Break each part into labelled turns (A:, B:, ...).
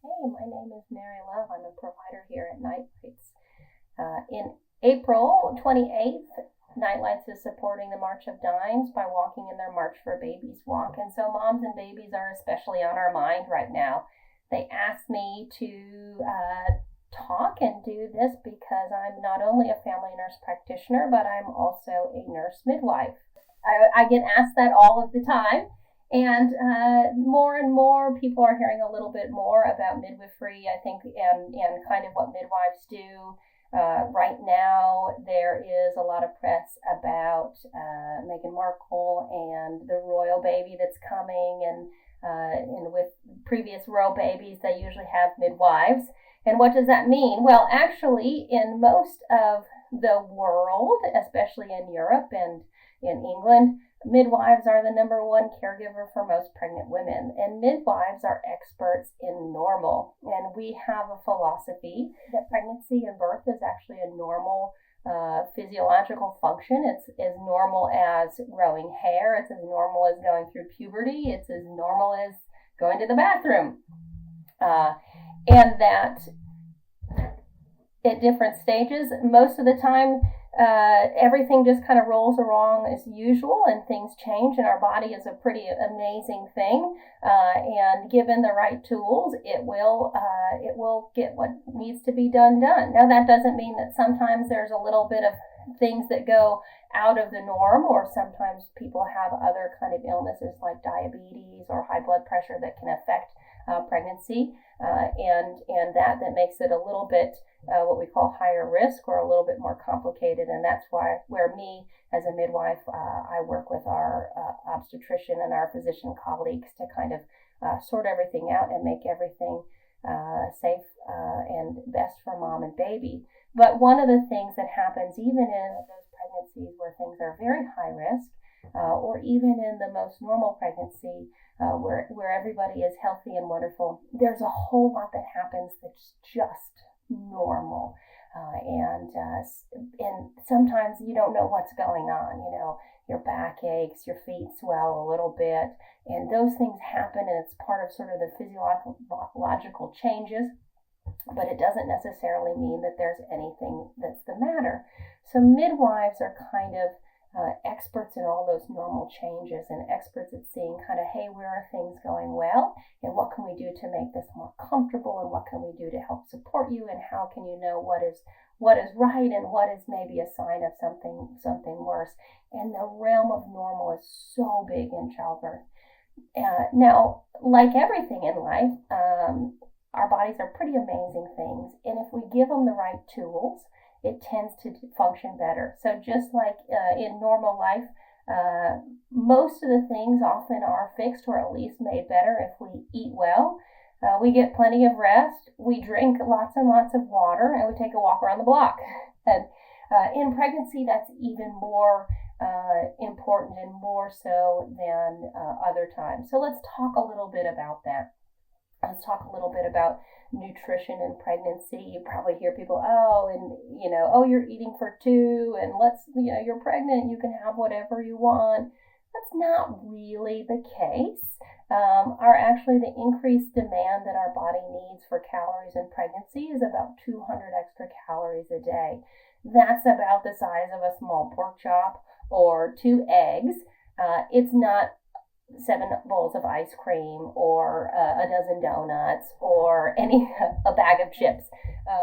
A: Hey, my name is Mary Love. I'm a provider here at NightLights. In April 28th, NightLights is supporting the March of Dimes by walking in their March for Babies walk. And so moms and babies are especially on our mind right now. They asked me to talk and do this because I'm not only a family nurse practitioner, but I'm also a nurse midwife. I get asked that all of the time. And more and more people are hearing a little bit more about midwifery, I think, and kind of what midwives do. Right now, there is a lot of press about Meghan Markle and the royal baby that's coming, and with previous royal babies, they usually have midwives. And what does that mean? Well, actually, in most of the world, especially in Europe and in England, midwives are the number one caregiver for most pregnant women, and midwives are experts in normal. And we have a philosophy that pregnancy and birth is actually a normal physiological function. It's as normal as growing hair. It's as normal as going through puberty. It's as normal as going to the bathroom. And that at different stages, most of the time, everything just kind of rolls along as usual, and things change, and our body is a pretty amazing thing, and given the right tools, it will get what needs to be done. Now, that doesn't mean that sometimes there's a little bit of things that go out of the norm, or sometimes people have other kind of illnesses like diabetes or high blood pressure that can affect pregnancy, and that makes it a little bit what we call higher risk, or a little bit more complicated. And that's where me as a midwife, I work with our obstetrician and our physician colleagues to kind of sort everything out and make everything safe and best for mom and baby. But one of the things that happens even in those pregnancies where things are very high risk, or even in the most normal pregnancy, where everybody is healthy and wonderful, there's a whole lot that happens that's just normal, and sometimes you don't know what's going on. Your back aches, your feet swell a little bit, and those things happen, and it's part of sort of the physiological changes, but it doesn't necessarily mean that there's anything that's the matter. So midwives are kind of experts in all those normal changes, and experts at seeing kind of, hey, where are things going well, and what can we do to make this more comfortable, and what can we do to help support you, and how can you know what is right and what is maybe a sign of something worse. And the realm of normal is so big in childbirth. Now, like everything in life, our bodies are pretty amazing things, and if we give them the right tools, it tends to function better. So just like in normal life, most of the things often are fixed or at least made better if we eat well. We get plenty of rest, we drink lots and lots of water, and we take a walk around the block. And in pregnancy, that's even more important, and more so than other times. So let's talk a little bit about that. Let's talk a little bit about nutrition in pregnancy. You probably hear people, you're eating for two, and you're pregnant, you can have whatever you want. That's not really the case. Actually the increased demand that our body needs for calories in pregnancy is about 200 extra calories a day. That's about the size of a small pork chop or 2 eggs. It's not 7 bowls of ice cream or a dozen donuts or a bag of chips.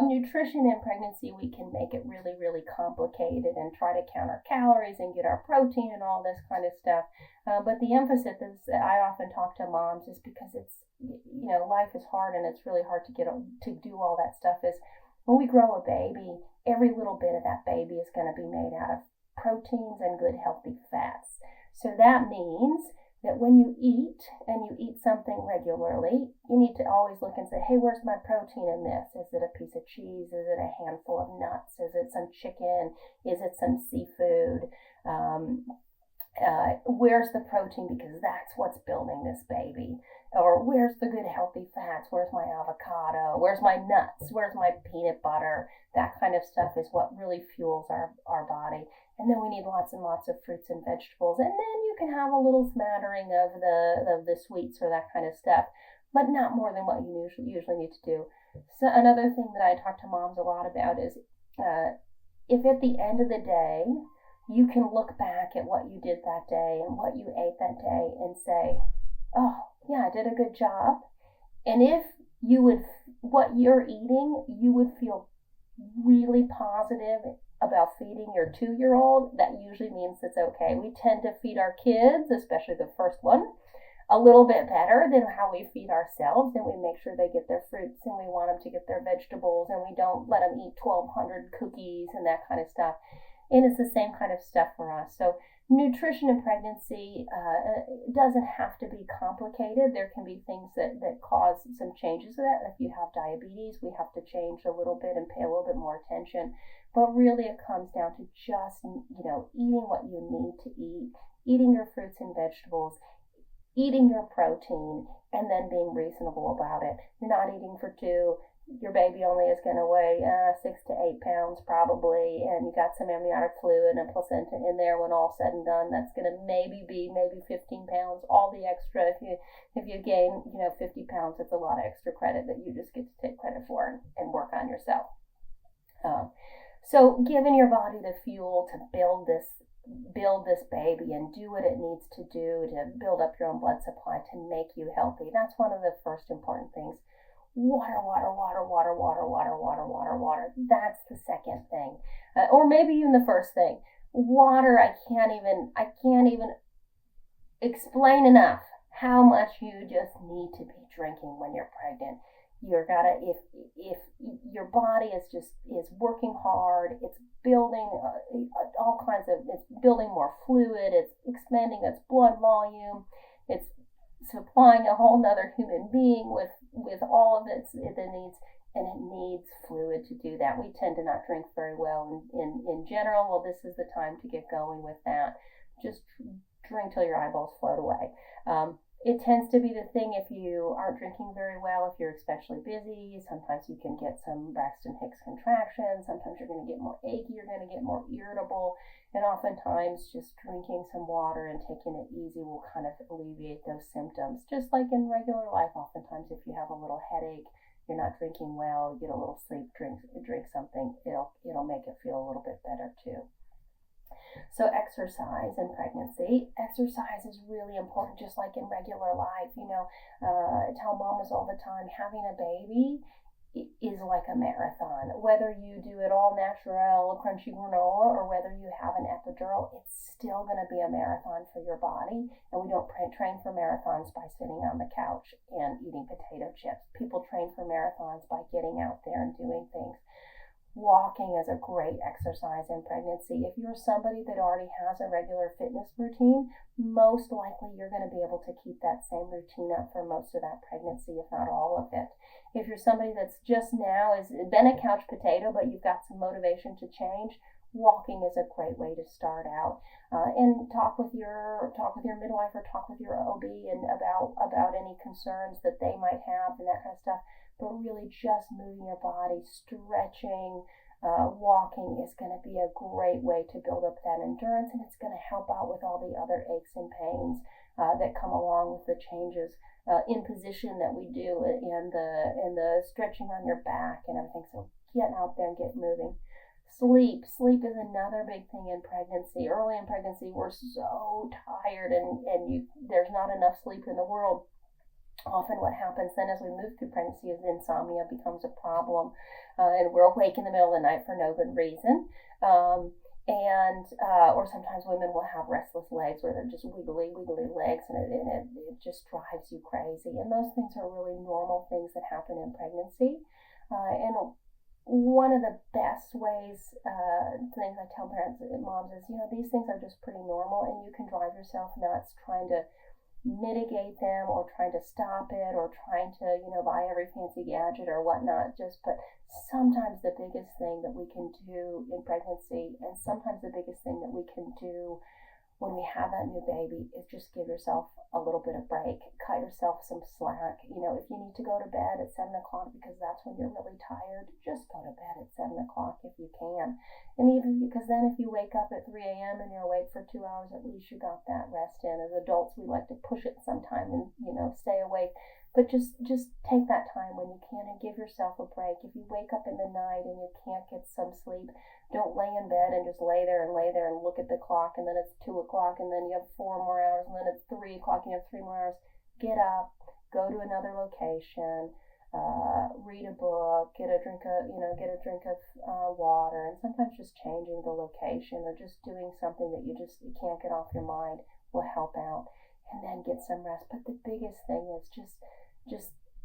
A: Nutrition in pregnancy, we can make it really, really complicated and try to count our calories and get our protein and all this kind of stuff. But the emphasis that I often talk to moms is because it's, life is hard, and it's really hard to do all that stuff, is when we grow a baby, every little bit of that baby is going to be made out of proteins and good healthy fats. So that means that when you eat, and you eat something regularly, you need to always look and say, hey, where's my protein in this? Is it a piece of cheese? Is it a handful of nuts? Is it some chicken? Is it some seafood? Where's the protein? Because that's what's building this baby. Or where's the good healthy fats? Where's my avocado? Where's my nuts? Where's my peanut butter? That kind of stuff is what really fuels our body. And then we need lots and lots of fruits and vegetables. And then you can have a little smattering of the sweets or that kind of stuff. but not more than what you usually need to do. So another thing that I talk to moms a lot about is if at the end of the day you can look back at what you did that day and what you ate that day and say, oh, yeah, I did a good job. And if you would, what you're eating, you would feel really positive about feeding your 2-year-old, that usually means it's okay. We tend to feed our kids, especially the first one, a little bit better than how we feed ourselves, and we make sure they get their fruits and we want them to get their vegetables, and we don't let them eat 1,200 cookies and that kind of stuff. And it's the same kind of stuff for us. So nutrition in pregnancy doesn't have to be complicated. There can be things that cause some changes to that. If you have diabetes, we have to change a little bit and pay a little bit more attention. But really it comes down to just, eating what you need to eat, eating your fruits and vegetables, eating your protein, and then being reasonable about it. You're not eating for 2. Your baby only is going to weigh 6 to 8 pounds probably, and you got some amniotic fluid and placenta in there. When all said and done, that's going to maybe 15 pounds. All the extra, if you gain 50 pounds, it's a lot of extra credit that you just get to take credit for and work on yourself. So giving your body the fuel to build this baby and do what it needs to do to build up your own blood supply to make you healthy. That's one of the first important things. Water. That's the second thing, or maybe even the first thing. Water. I can't even explain enough how much you just need to be drinking when you're pregnant. If your body is working hard, it's building it's building more fluid, it's expanding its blood volume, it's supplying a whole nother human being with all of its needs, and it needs fluid to do that. We tend to not drink very well in general. Well, this is the time to get going with that. Just drink till your eyeballs float away. It tends to be the thing if you aren't drinking very well, if you're especially busy. Sometimes you can get some Braxton Hicks contractions. Sometimes you're going to get more achy. You're going to get more irritable. And oftentimes just drinking some water and taking it easy will kind of alleviate those symptoms. Just like in regular life, oftentimes if you have a little headache, you're not drinking well, get a little sleep, drink something, it'll make it feel a little bit better too. So exercise in pregnancy. Exercise is really important, just like in regular life. I tell mamas all the time, having a baby is like a marathon. Whether you do it all natural, crunchy granola, or whether you have an epidural, it's still going to be a marathon for your body. And we don't train for marathons by sitting on the couch and eating potato chips. People train for marathons by getting out there and doing things. Walking is a great exercise in pregnancy. If you're somebody that already has a regular fitness routine, most likely you're going to be able to keep that same routine up for most of that pregnancy, if not all of it. If you're somebody that's just now has been a couch potato, but you've got some motivation to change, walking is a great way to start out. And talk with your midwife or talk with your OB and about any concerns that they might have and that kind of stuff. But really just moving your body, stretching, walking is going to be a great way to build up that endurance, and it's going to help out with all the other aches and pains that come along with the changes in position that we do and the stretching on your back and everything. So get out there and get moving. Sleep is another big thing in pregnancy. Early in pregnancy, we're so tired and there's not enough sleep in the world. Often what happens then as we move through pregnancy is insomnia becomes a problem, and we're awake in the middle of the night for no good reason. Or sometimes women will have restless legs where they're just wiggly legs, and it just drives you crazy. And those things are really normal things that happen in pregnancy. And one of the best ways, things I tell parents and moms is, these things are just pretty normal, and you can drive yourself nuts trying to mitigate them or trying to stop it or trying to buy every fancy gadget or whatnot. But sometimes the biggest thing that we can do in pregnancy, and sometimes the biggest thing that we can do when we have that new baby, is just give yourself a little bit of break, cut yourself some slack. If you need to go to bed at 7 o'clock because that's when you're really tired, just go to bed at 7 o'clock if you can. And even because then if you wake up at 3 a.m. and you're awake for 2 hours, at least you got that rest in. As adults, we like to push it sometime and stay awake But just take that time when you can and give yourself a break. If you wake up in the night and you can't get some sleep, don't lay in bed and just lay there and look at the clock, and then it's 2 o'clock, and then you have 4 more hours, and then it's 3 o'clock and you have 3 more hours. Get up, go to another location, read a book, get a drink of water, and sometimes just changing the location or just doing something that you can't get off your mind will help out, and then get some rest. But the biggest thing is just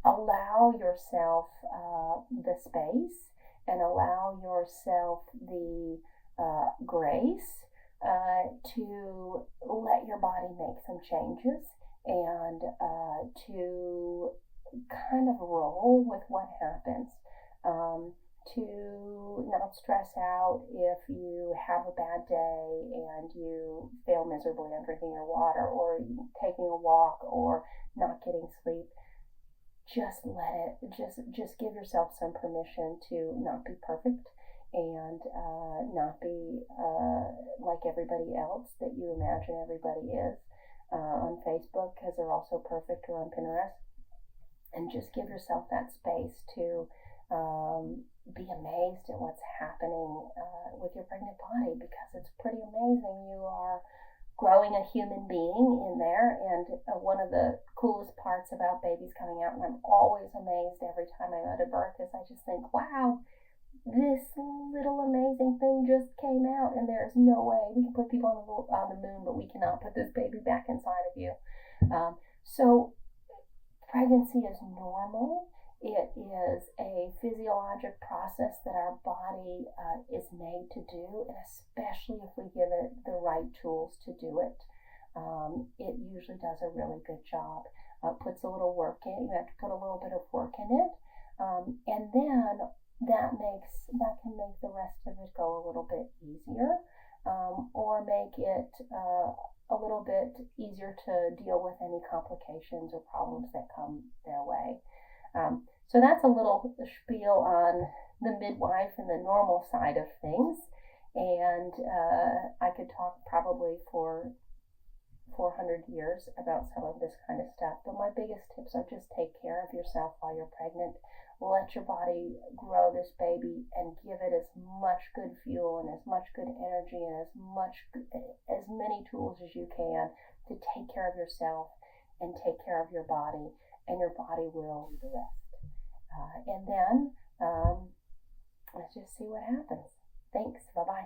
A: allow yourself the space and allow yourself the grace to let your body make some changes and to kind of roll with what happens. To not stress out if you have a bad day and you fail miserably on drinking your water or taking a walk or not getting sleep. Just give yourself some permission to not be perfect and not be like everybody else that you imagine everybody is on Facebook, because they're also perfect, or on Pinterest. And just give yourself that space to be amazed at what's happening with your pregnant body, because it's pretty amazing. You are growing a human being in there, and one of the coolest parts about babies coming out, and I'm always amazed every time I'm at a birth, is I just think, wow, this little amazing thing just came out, and there's no way we can put people on the moon, but we cannot put this baby back inside of you. So pregnancy is normal. It is a physiologic process that our body is made to do, and especially if we give it the right tools to do it, it usually does a really good job. Puts a little work in. You have to put a little bit of work in it, and then that can make the rest of it go a little bit easier, or make it a little bit easier to deal with any complications or problems that come their way. So that's a little spiel on the midwife and the normal side of things. And I could talk probably for 400 years about some of this kind of stuff. But my biggest tips are just take care of yourself while you're pregnant. Let your body grow this baby and give it as much good fuel and as much good energy and as many tools as you can to take care of yourself and take care of your body, and your body will do the rest. And then let's just see what happens. Thanks. Bye-bye.